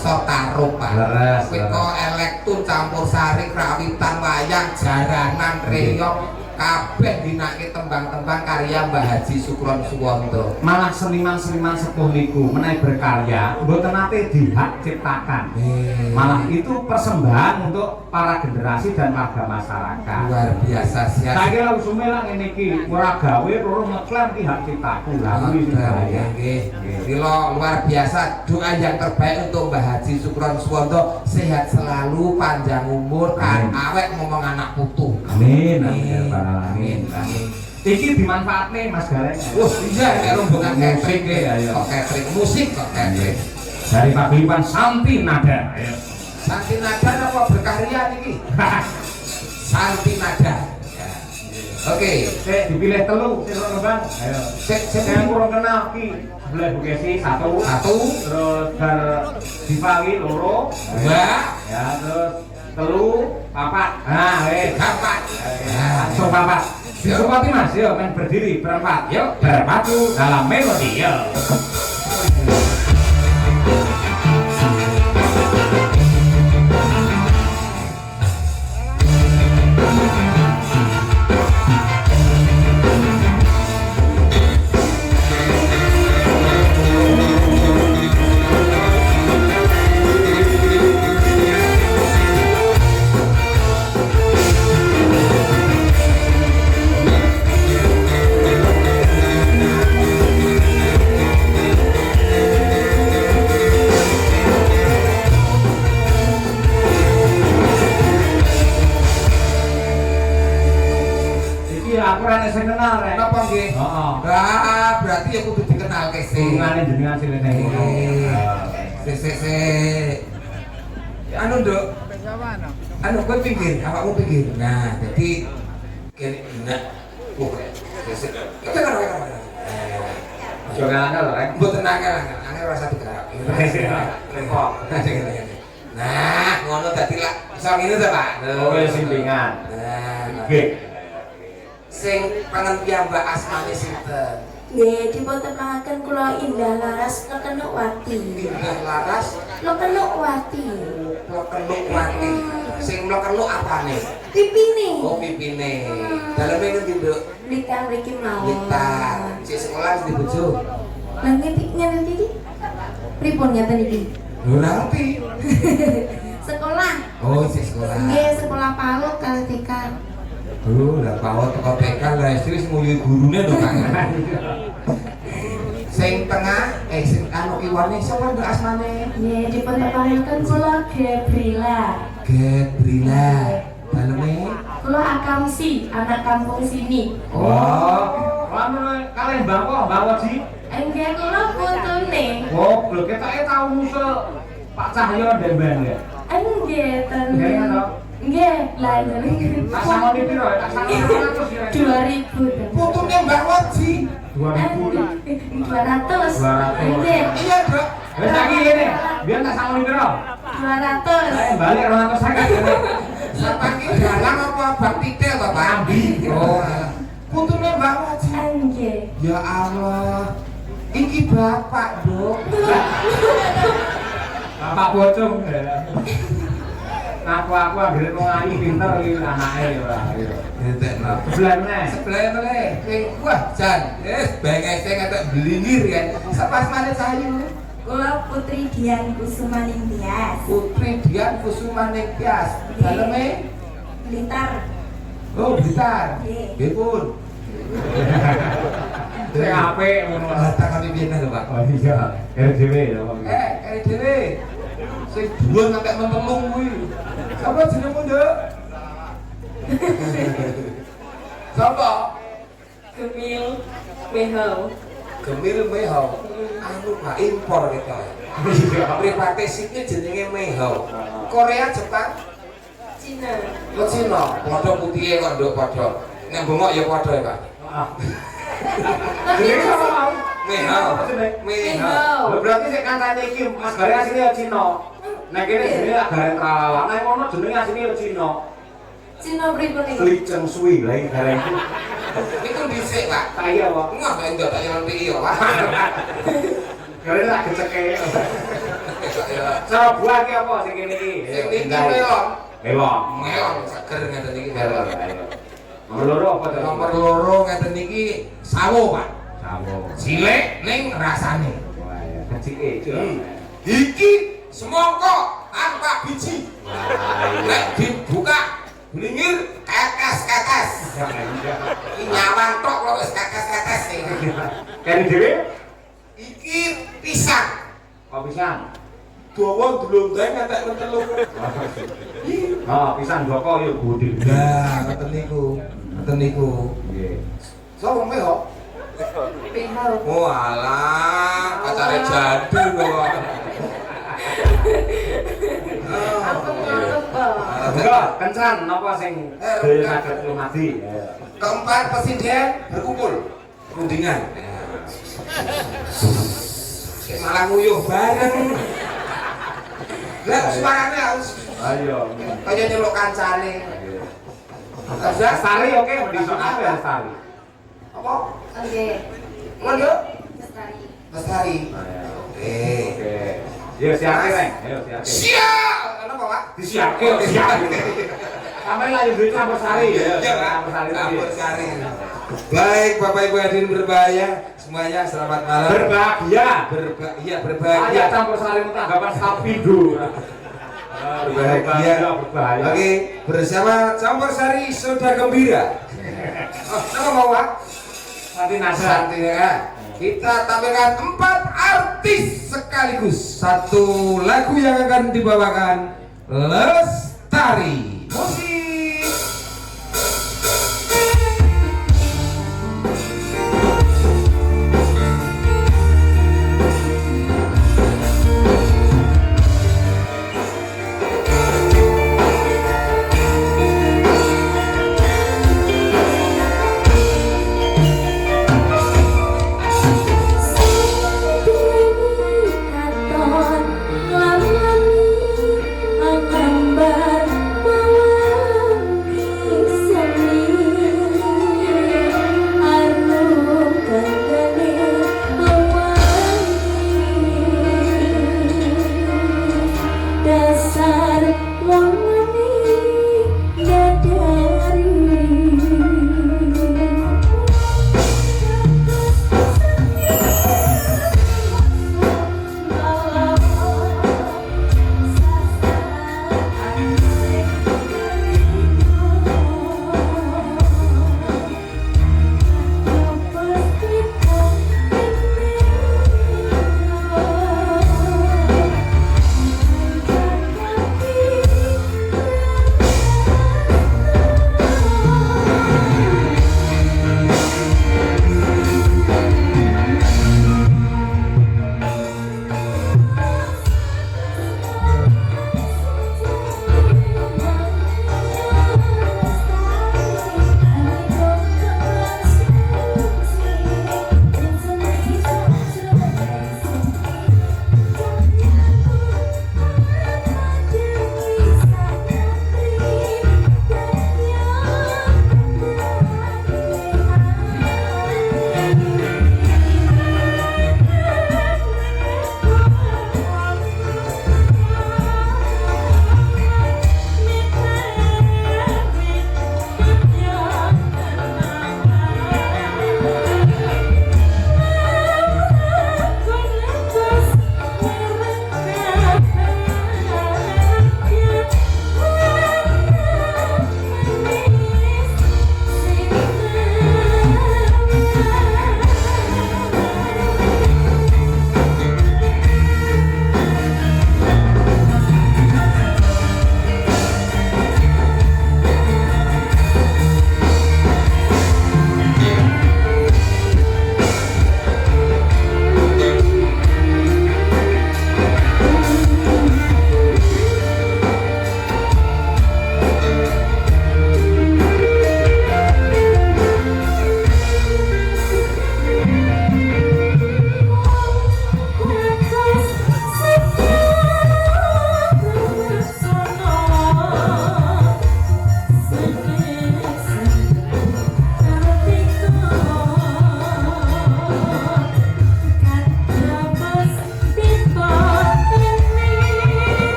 mangsa taruh Pak. Kuwi kok elektun campur sari krawitan wayang jaranan reyong kabeh dinake tembang-tembang karya Mbah Haji Sukron Suwondo. Malah seniman-seniman sepuh niku menawi berkarya mboten nate dihak ciptakan. Malah itu persembahan untuk para generasi dan warga masyarakat. Luar biasa sia. Saiki lha usume lak ngene iki ora gawe loro ngeklaim ki hak ciptaku. Lah kuwi bahaya. Nggih. Mila luar biasa, doa yang terbaik untuk Mbah Haji Sukron Suwondo, sehat selalu, panjang umur, kan awet ngomong anak putu. Amin. Amin. Iki dimanfaatne Mas Gareng. Wah, iya nek rombongan catering ayo. kok catering musik kok catering. Dari Pak Lipan Santi Nada. Ayo. Santi Nada apa berkarya niki? Santi Nada. Ya. Oke, Sik dipilih telu sing ora Bang. Ayo. sing Saya kurang kenal ki. Sebelah Bu Kesi satu, terus Bar Dipawi loro, dua, ya terus telu, papat. Nah, empat. langsung papat. Disupati Mas, yuk main berdiri berempat. Yuk berpadu dalam melodi. Yuk. Aku rene sing kenal rek. Napa nggih? Heeh. Lah, berarti ya kudu dikenal kese. Hubungane jenengan sing ning ngono. Se. Anu, Nduk. Anu kowe pinggir, awakmu pinggir. Nah, jadi kene enak. Oh, se. Kita kan Aja ngangel rek. mboten angel ora satu gerak. Repot. Nah, ngono dadi lak iso ngene ta, Pak. Oh, simpingan. Nah, Nggih. sing pangan piyambak asmane sinten? Nggih, dipun tepangaken kula Indah Laras Lekenukawati. Indah Laras Lekenukawati. Lekenukawati. Sing lekenuk apane? Pipine. Oh, pipine. Daleme ngendi, Nduk? Blitar mriki mawon. Blitar. Si sekolah di bojo. Lah ngeten iki. Pripun ngeten iki? Ora ngerti. Sekolah. Oh, si sekolah. Nggih, sekolah PAUD kali TK. Lah PAUD teko TK lah istri wis nguyu gurune lho, Kang. Sing tengah sing anu kiwane sapa Nduk asmane? Nggih, dipun tepangaken kula Gabriela. Gabriela. Daleme Kula Akamsi, anak kampung sini. Oh, anu kalih Mbak Waji. Enggak, kula putune. Oh, lho ketoke tau musul Pak Cahyo Demben ya. Enggak, ten. Nggih to. Nggih, lah jenenge. Tak sangoni piro? Tak sangoni 200 ya. 2000. putune Mbak Waji. 2000. 200. 200. Nggih, Iya, Dok. Wis saiki ngene, biar tak sangoni piro? 200. Balik 250 ngene. Sapake dalang apa bak titil to, Pak? Ambi. Oh. Putune Mbak Waji. Nggih. Ya Allah. Iki bapak, Dok. Bapak bocong. Aku anggere wong ayu pinter iki anake ya ora. Detekno. Sebelah meneh. Sebelah meneh. Wah, Jan. Bengese ngatek blingir kan. Sapa asmane sayu? Kula Putri Dian Kusuma Ningtyas. Putri Dian Kusuma Ningtyas. Daleme Blitar. oh, Blitar. Nggih. Nggih, Pun. Sing apik ngono. Takon piye lho, Pak? Oh iya, RDW ya Pak. Dhewe. Sing dhuwur sampe mentelung kuwi. Sapa jenengmu, Nduk? Sapa? Gemil Mehau. Gemil Mehau. Anu Pak impor kita. Private sipnya jenenge Mehau. Korea, Jepang, Cina. kok Cina, padha putihe kok Nduk padha. Nek bengok ya padha ya, Pak. Jenenge sapa mau? Mehau. Mehau. Lho berarti sik kancane iki Mas Gare asline ya Cina. Nek kene jenenge Gare Tralala, nek kono jenenge asline ya Cina. Cina pripun iki? Li Cheng Sui lha iki Gare iki. Iku dhisik, Pak. Kaya apa? Ngah kok ndak tak ngerti ya, Pak. Gare tak geceke. Coba iki apa sing kene iki? Sing niki melon. Melon. Melon seger ngeten iki melon. Nomor loro apa to? Nomor loro ngeten iki sawo, Pak. Sawo. Cilik ning rasane. Wah ya, kecike iki. Iki semangka tanpa biji. Nek dibuka blingir ketes-ketes. Iki nyawang tok kok wis ketes-ketes iki. Kene dhewe Iki pisang. kok pisang. Dawa dlondeng entek menteluk. Oh, pisang Joko yo gede. Nah, ngoten niku. Ngoten niku. Nggih. Sopo meh kok? Oh alah, pacare jadul kok. Enggak, kencan napa sing dhewe saged lumadi. Keempat presiden berkumpul rundingan. Malah nguyuh bareng. Lah suarane harus Ayo. kaya nyeluk kancane. Lestari oke, mendisok apa ya Lestari? Apa? Oke. Ngono? Lestari. Lestari. Oke. Oke. Yo siapke, Reng. Ayo siapke. Siap. Kenapa, Pak? Disiapke, siapke. Sampai lanjut duit campur sari. Iya, Pak. Campur sari. Baik, Bapak Ibu hadirin berbahaya, semuanya selamat malam. Berbahagia. Iya, berbahagia. Ayo campur sari tanggapan Stapindo. Berbahagia. Berbahaya. Oke, bersama campur sari soda gembira. Oh, nama mau, Pak? Santi Nasa. Santi ya. Kita tampilkan 4 artis sekaligus. Satu lagu yang akan dibawakan Lestari. Musik. Katon lam-lami, angambar mau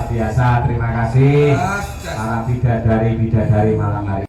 biasa, terima kasih Jas, jas. para bidadari malam hari.